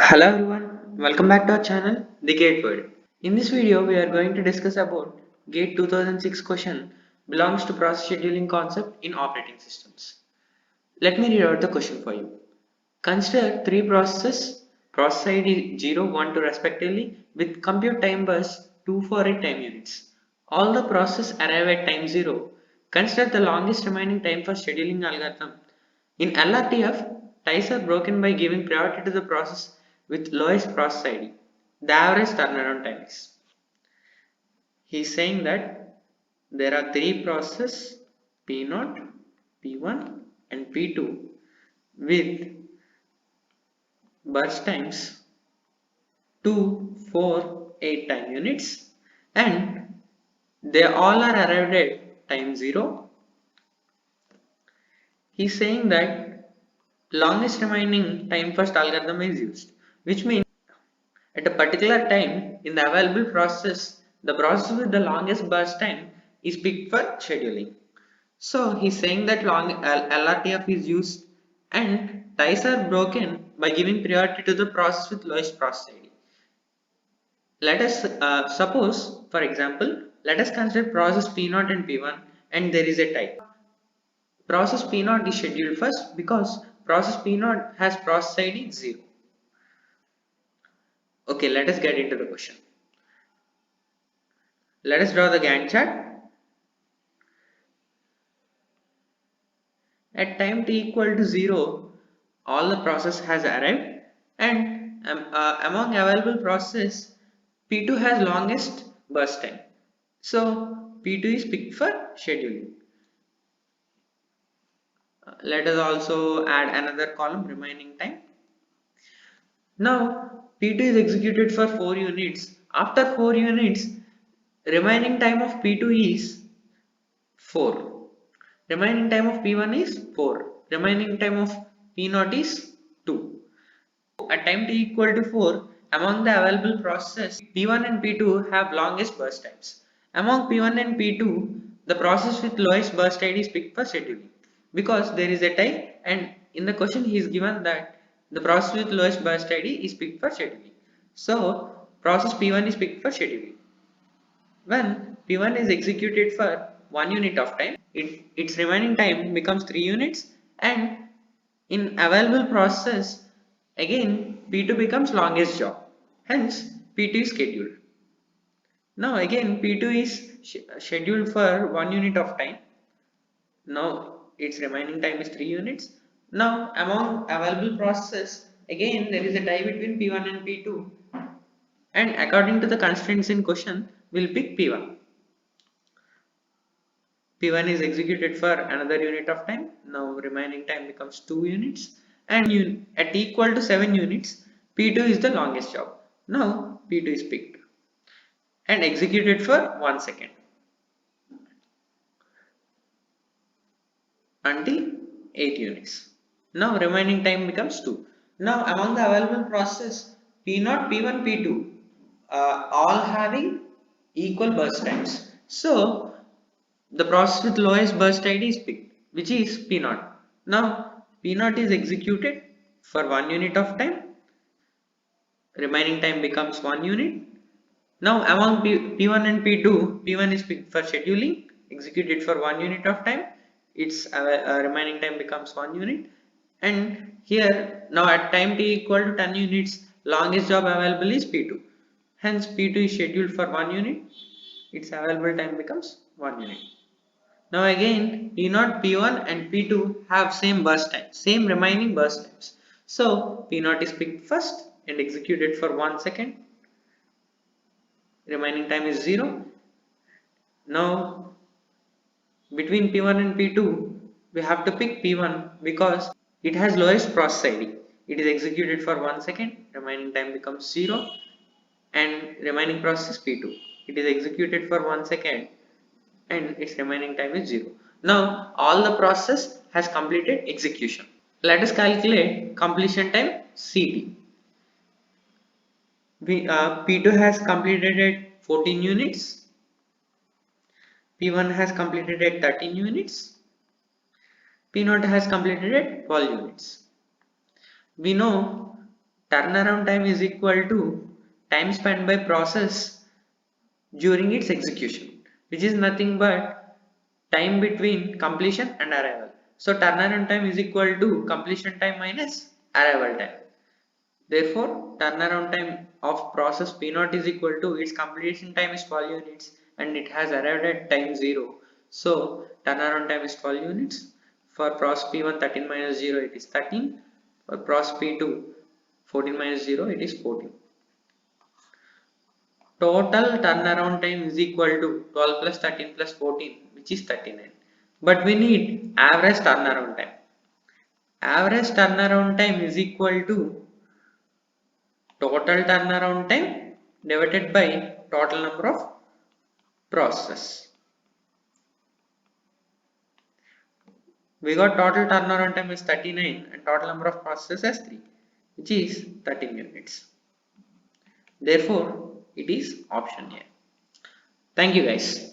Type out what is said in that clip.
Hello everyone, welcome back to our channel, The Gate World. In this video, we are going to discuss about Gate 2006 question belongs to process scheduling concept in operating systems. Let me read out the question for you. Consider three processes, process ID 0, 1, 2 respectively, with compute time bus 2 for 8 time units. All the processes arrive at time 0. Consider the longest remaining time for scheduling algorithm. In LRTF, ties are broken by giving priority to the process with lowest process ID. The average turnaround time is. He is saying that there are three processes P0, P1 and P2 with burst times 2, 4, 8 time units, and they all are arrived at time 0. He is saying that longest remaining time first algorithm is used, which means at a particular time in the available process, the process with the longest burst time is picked for scheduling. So he's saying that long LRTF is used and ties are broken by giving priority to the process with lowest process ID. Let us suppose, for example, let us consider process P0 and P1 and there is a tie. Process P0 is scheduled first because process P0 has process ID 0. Okay, let us get into the question. Let us draw the Gantt chart. At time t equal to 0, all the process has arrived and among available processes, P2 has longest burst time. So P2 is picked for scheduling. Let us also add another column remaining time. Now P2 is executed for 4 units. After 4 units, remaining time of P2 is 4. Remaining time of P1 is 4. Remaining time of P0 is 2. At time t equal to 4, among the available processes, P1 and P2 have longest burst times. Among P1 and P2, the process with lowest burst time is picked for scheduling. Because there is a tie and in the question he is given that the process with lowest burst ID is picked for scheduling. So, process P1 is picked for scheduling. When P1 is executed for 1 unit of time, its remaining time becomes 3 units and in available process again P2 becomes longest job. Hence P2 is scheduled. Now again P2 is scheduled for 1 unit of time. Now its remaining time is 3 units. Now among available processes again there is a tie between P1 and P2 and according to the constraints in question we'll pick P1. P1 is executed for another unit of time. Now remaining time becomes 2 units and at equal to 7 units P2 is the longest job. Now P2 is picked and executed for 1 second until 8 units. Now remaining time becomes 2. Now among the available process P0, P1, P2 all having equal burst times. So the process with lowest burst ID is picked, which is P0. Now P0 is executed for 1 unit of time. Remaining time becomes 1 unit. Now among P1 and P2, P1 is picked for scheduling, executed for 1 unit of time. Its remaining time becomes 1 unit. And here now at time t equal to 10 units, longest job available is P2. Hence P2 is scheduled for 1 unit. Its available time becomes 1 unit. Now again P0, P1 and P2 have same burst time, same remaining burst times. So P0 is picked first and executed for 1 second. Remaining time is 0. Now between P1 and P2 we have to pick P1 because it has lowest process ID. It is executed for 1 second. Remaining time becomes 0 and remaining process is P2. It is executed for 1 second and its remaining time is 0. Now all the process has completed execution. Let us calculate completion time CT. P2 has completed at 14 units, P1 has completed at 13 units, P0 has completed at 12 units. We know turnaround time is equal to time spent by process during its execution, which is nothing but time between completion and arrival. So turnaround time is equal to completion time minus arrival time. Therefore, turnaround time of process P0 is equal to its completion time is 12 units and it has arrived at time 0. So, turnaround time is 12 units. For process P1 13 minus 0 it is 13. For process P2 14 minus 0 it is 14. Total turnaround time is equal to 12 plus 13 plus 14, which is 39. But we need average turnaround time. Average turnaround time is equal to total turnaround time divided by total number of processes. We got total turnaround time is 39 and total number of processes as 3, which is 13 units. Therefore, it is option A. Thank you guys.